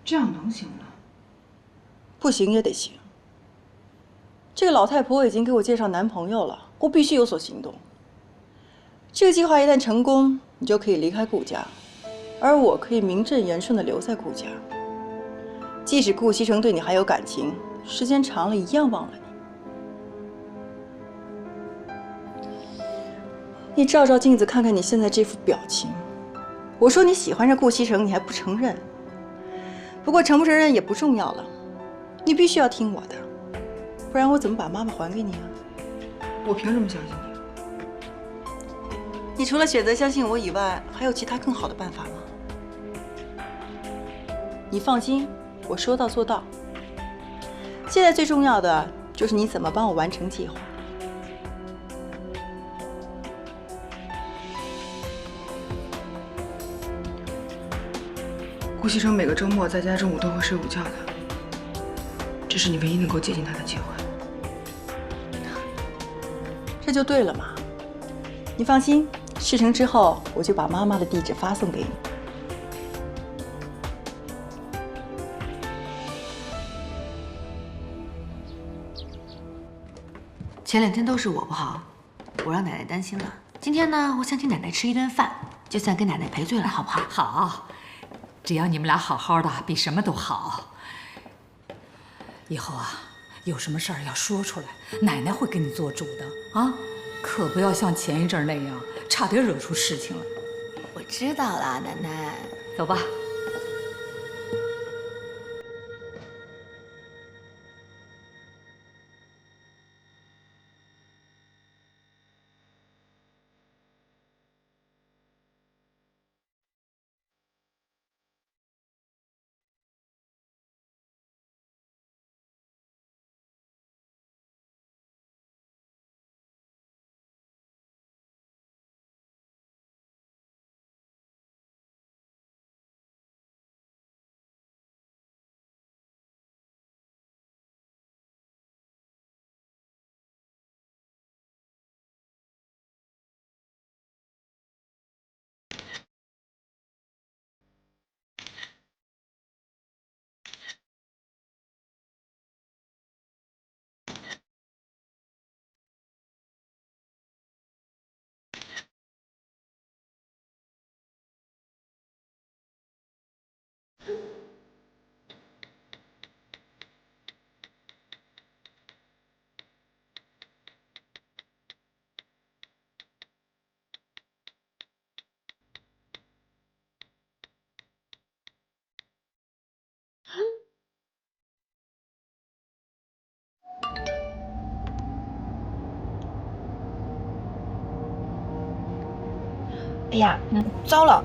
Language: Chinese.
这样能行吗？不行也得行。这个老太婆已经给我介绍男朋友了，我必须有所行动。这个计划一旦成功，你就可以离开顾家，而我可以名正言顺地留在顾家。即使顾西城对你还有感情，时间长了一样忘了你。你照照镜子，看看你现在这副表情。我说你喜欢上顾西城，你还不承认。不过承不承认也不重要了，你必须要听我的，不然我怎么把妈妈还给你啊？我凭什么相信你？你除了选择相信我以外，还有其他更好的办法吗？你放心，我说到做到。现在最重要的就是你怎么帮我完成计划。顾西城每个周末在家中午都会睡午觉的，这是你唯一能够接近他的机会。这就对了嘛。你放心，事成之后我就把妈妈的地址发送给你。前2天都是我不好，我让奶奶担心了。今天呢，我想请奶奶吃一顿饭，就算跟奶奶赔罪了，好不好？好，只要你们俩好好的，比什么都好。以后啊，有什么事儿要说出来，奶奶会给你做主的啊，可不要像前一阵那样，差点惹出事情来。我知道了，奶奶。走吧。哎呀，糟了！